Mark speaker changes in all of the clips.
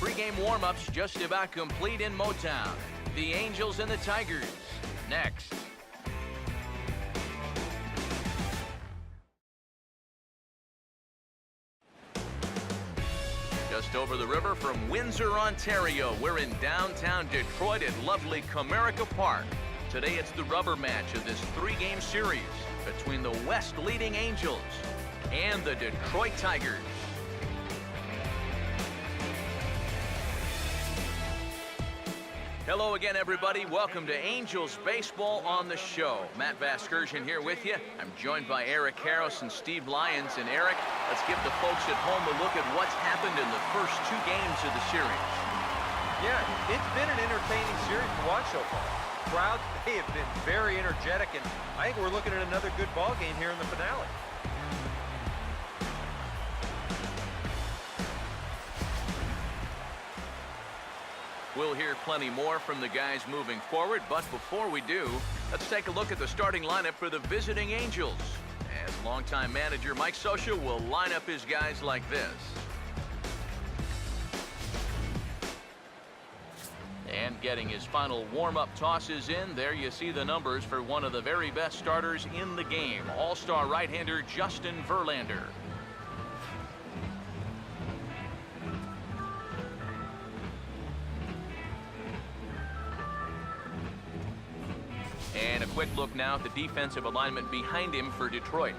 Speaker 1: Pre-game warm-ups just about complete in Motown. The Angels and the Tigers. Next. Just over the river from Windsor, Ontario, we're in downtown Detroit at lovely Comerica Park. Today it's the rubber match of this three-game series between the West leading Angels and the Detroit Tigers. Hello again, everybody. Welcome to Angels Baseball on the Show. Matt Vasgersian here with you. I'm joined by Eric Karros and Steve Lyons. And Eric, let's give the folks at home a look at what's happened in the first two games of the series.
Speaker 2: Yeah, it's been an entertaining series to watch so far. Crowds, they have been very energetic, and I think we're looking at another good ball game here in the finale.
Speaker 1: We'll hear plenty more from the guys moving forward, but before we do, let's take a look at the starting lineup for the visiting Angels. As longtime manager Mike Scioscia will line up his guys like this. And getting his final warm-up tosses in, there you see the numbers for one of the very best starters in the game, all-star right-hander Justin Verlander. And a quick look now at the defensive alignment behind him for Detroit.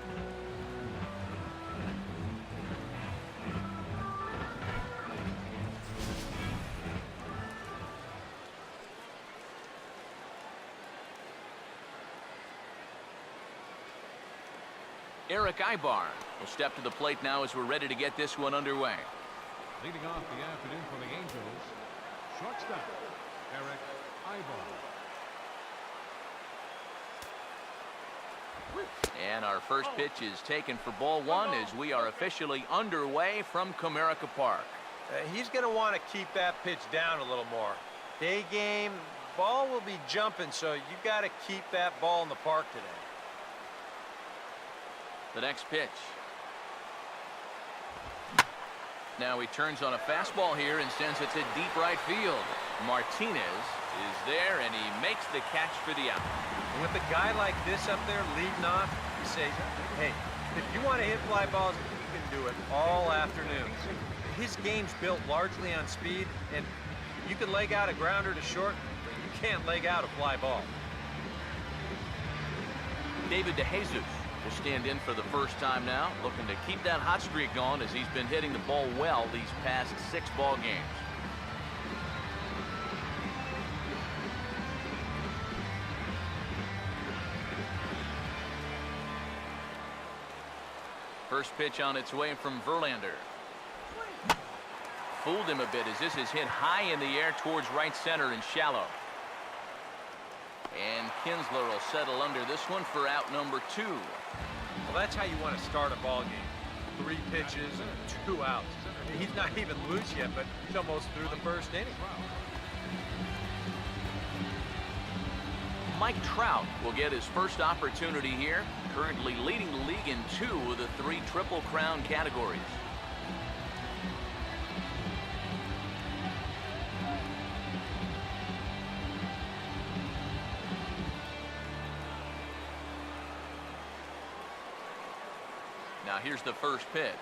Speaker 1: Eric Ibar will step to the plate now as we're ready to get this one underway.
Speaker 3: Leading off the afternoon for the Angels, shortstop, Eric Ibar.
Speaker 1: And our first pitch is taken for ball one as we are officially underway from Comerica Park.
Speaker 2: He's going to want to keep that pitch down a little more. Day game, ball will be jumping, so you got to keep that ball in the park today.
Speaker 1: The next pitch. Now he turns on a fastball here and sends it to deep right field. Martinez is there, and he makes the catch for the out.
Speaker 2: And with a guy like this up there leading off, you say, hey, if you want to hit fly balls, you can do it all afternoon. His game's built largely on speed, and you can leg out a grounder to short, but you can't leg out a fly ball.
Speaker 1: David DeJesus will stand in for the first time now, looking to keep that hot streak going as he's been hitting the ball well these past 6 ball games. First pitch on its way from Verlander. Fooled him a bit as this is hit high in the air towards right center and shallow. And Kinsler will settle under this one for out number 2.
Speaker 2: Well, that's how you want to start a ball game. 3 pitches and 2 outs. He's not even loose yet, but he's almost through the first inning.
Speaker 1: Mike Trout will get his first opportunity here, currently leading the league in 2 of the 3 Triple Crown categories. Now here's the first pitch.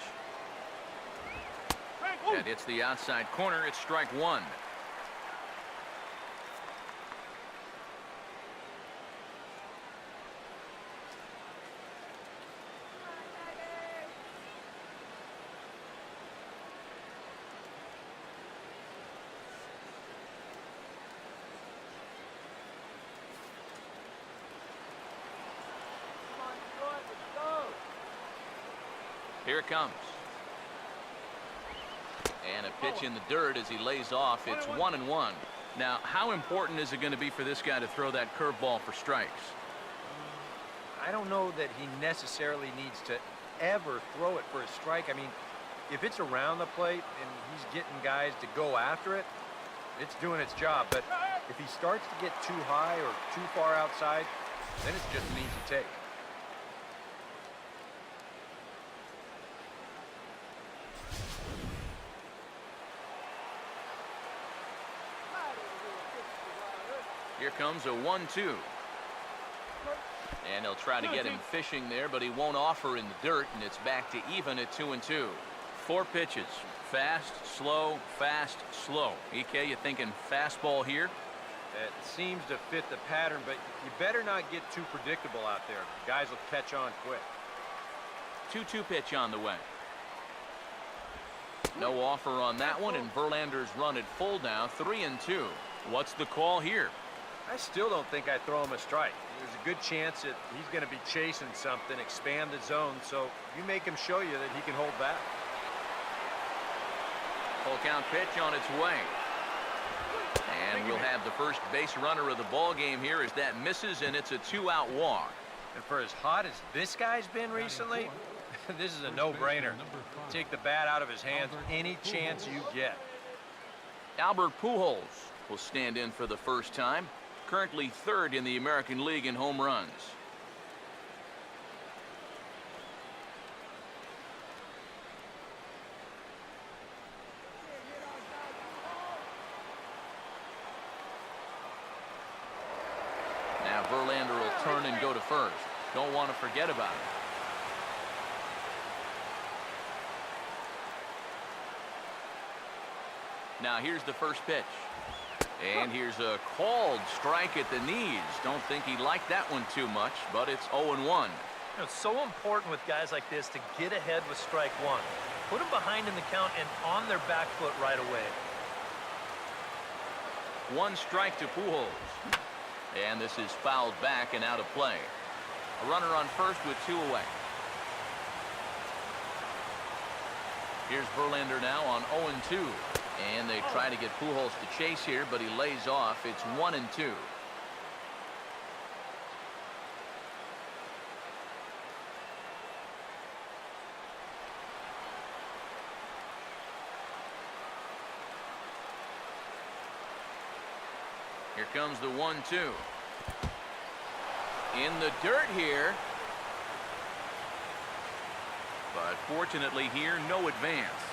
Speaker 1: And it's the outside corner. It's strike 1. Here it comes. And a pitch in the dirt as he lays off. It's 1-1. Now, how important is it going to be for this guy to throw that curveball for strikes?
Speaker 2: I don't know that he necessarily needs to ever throw it for a strike. I mean, if it's around the plate and he's getting guys to go after it, it's doing its job. But if he starts to get too high or too far outside, then it's just an easy take.
Speaker 1: Here comes a 1-2. And he'll try to get him fishing there, but he won't offer in the dirt, and it's back to even at 2-2. 4 pitches. Fast, slow, fast, slow. EK, you thinking fastball here?
Speaker 2: It seems to fit the pattern, but you better not get too predictable out there. Guys will catch on quick.
Speaker 1: 2-2 pitch on the way. No offer on that one, and Verlander's run at full now, 3-2. What's the call here?
Speaker 2: I still don't think I throw him a strike. There's a good chance that he's going to be chasing something, expand the zone, so you make him show you that he can hold back.
Speaker 1: Full count pitch on its way. And we'll have the first base runner of the ball game here as that misses, and it's a 2-out walk.
Speaker 2: And for as hot as this guy's been recently, this is a no-brainer. Take the bat out of his hands any chance you get.
Speaker 1: Albert Pujols will stand in for the first time. Currently 3rd in the American League in home runs. Now Verlander will turn and go to first. Don't want to forget about it. Now here's the first pitch. And here's a called strike at the knees. Don't think he liked that one too much, but it's 0-1.
Speaker 4: It's so important with guys like this to get ahead with strike one. Put them behind in the count and on their back foot right away.
Speaker 1: 1 strike to Pujols. And this is fouled back and out of play. A runner on first with 2 away. Here's Verlander now on 0-2. And they try to get Pujols to chase here, but he lays off. It's 1-2. Here comes the 1-2. In the dirt here. But fortunately here, no advance.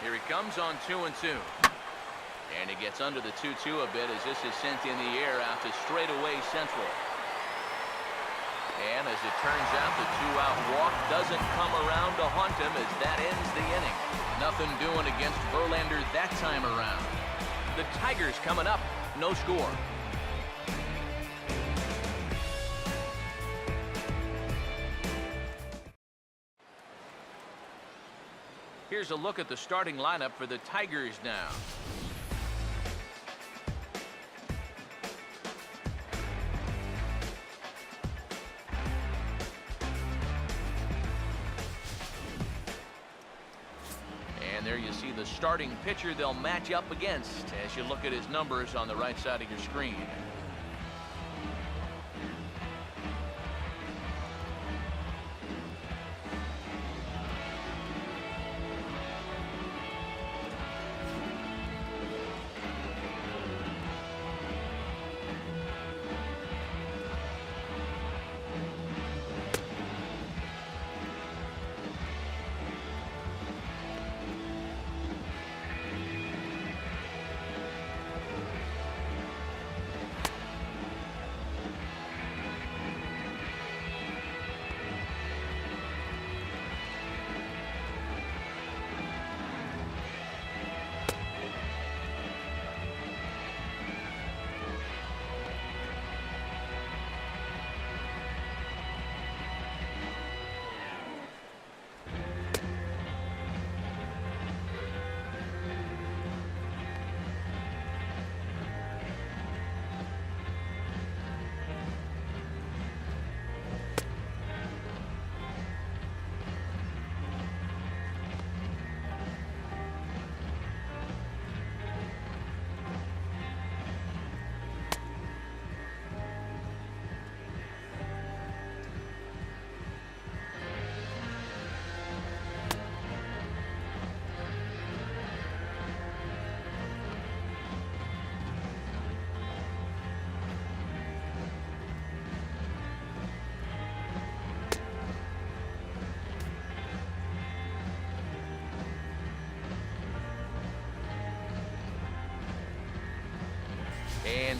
Speaker 1: Here he comes on 2-2. And he gets under the 2-2 a bit as this is sent in the air out to straightaway central. And as it turns out, the 2-out walk doesn't come around to haunt him as that ends the inning. Nothing doing against Verlander that time around. The Tigers coming up, no score. Here's a look at the starting lineup for the Tigers now. And there you see the starting pitcher they'll match up against as you look at his numbers on the right side of your screen.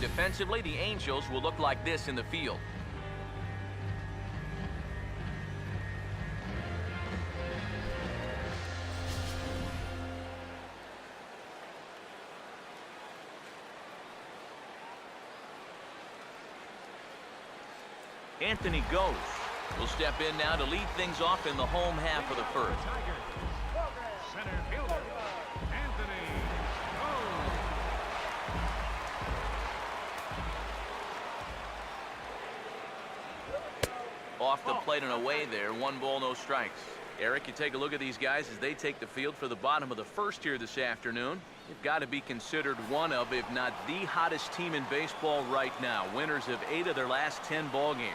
Speaker 1: defensively, the Angels will look like this in the field. Anthony Goes will step in now to lead things off in the home half of the first.
Speaker 3: Center fielder, Anthony Goes.
Speaker 1: Off the plate and away there, 1 ball, no strikes. Eric, you take a look at these guys as they take the field for the bottom of the first here this afternoon. They've got to be considered one of, if not the hottest team in baseball right now. Winners of 8 of their last 10 ball games.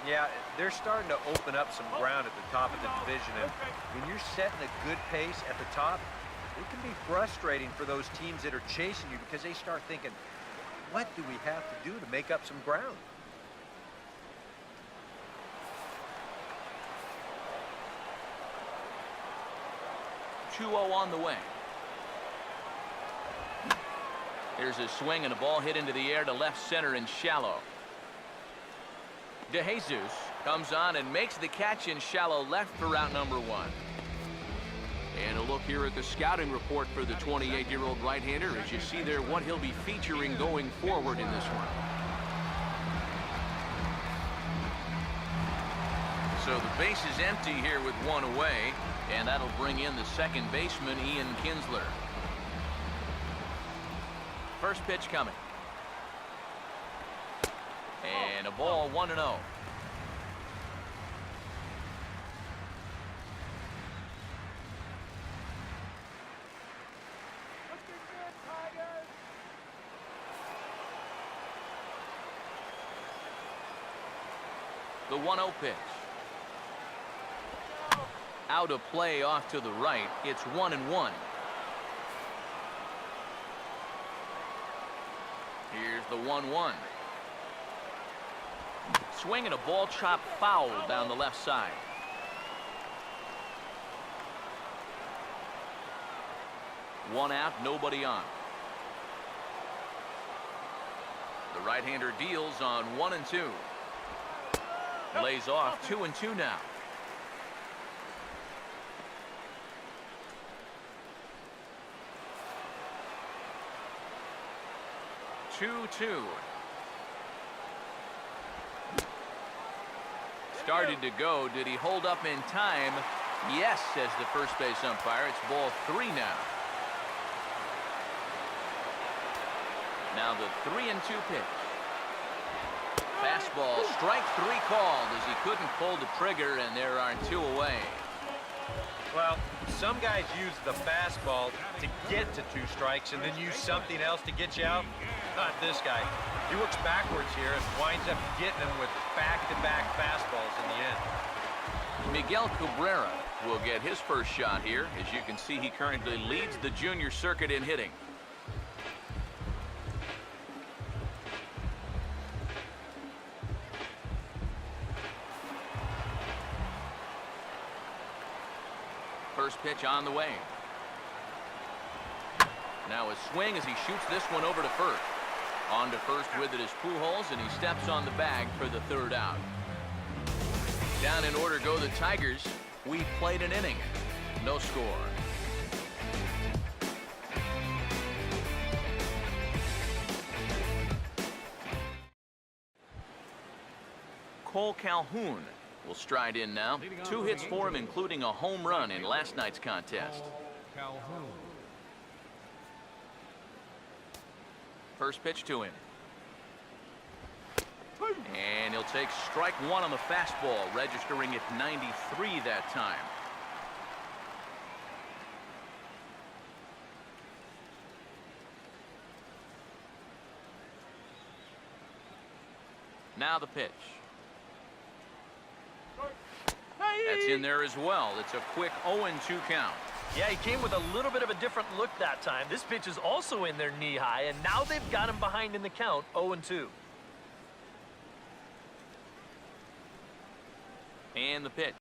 Speaker 2: Yeah, they're starting to open up some ground at the top of the division, and when you're setting a good pace at the top, it can be frustrating for those teams that are chasing you because they start thinking, what do we have to do to make up some ground?
Speaker 1: On the way. Here's a swing and a ball hit into the air to left center and shallow. DeJesus comes on and makes the catch in shallow left for out number 1. And a look here at the scouting report for the 28-year-old right-hander as you see there what he'll be featuring going forward in this one. So the base is empty here with 1 away, and that'll bring in the second baseman, Ian Kinsler. First pitch coming. And a ball, 1-0. The 1-0 pitch. Out of play off to the right. It's 1-1. Here's the 1-1. Swing and a ball chopped foul down the left side. One out, nobody on. The right-hander deals on 1-2. Lays off 2-2 now. 2-2. Started to go. Did he hold up in time? Yes, says the first base umpire. It's ball 3 now. Now the 3-2 pitch. Fastball, strike 3 called as he couldn't pull the trigger, and there are 2 away.
Speaker 2: Well, some guys use the fastball to get to 2 strikes and then use something else to get you out. Not this guy. He works backwards here and winds up getting them with back-to-back fastballs in the end.
Speaker 1: Miguel Cabrera will get his first shot here. As you can see, he currently leads the junior circuit in hitting. First pitch on the way. Now a swing as he shoots this one over to first. On to first with it is Pujols, and he steps on the bag for the 3rd out. Down in order go the Tigers. We played an inning. No score. Cole Calhoun will stride in now. 2 hits for him, including a home run in last night's contest.
Speaker 3: Calhoun.
Speaker 1: First pitch to him. And he'll take strike 1 on the fastball, registering at 93 that time. Now the pitch. That's in there as well. It's a quick 0-2 count.
Speaker 4: Yeah, he came with a little bit of a different look that time. This pitch is also in there knee high, and now they've got him behind in the count, 0-2.
Speaker 1: And the pitch.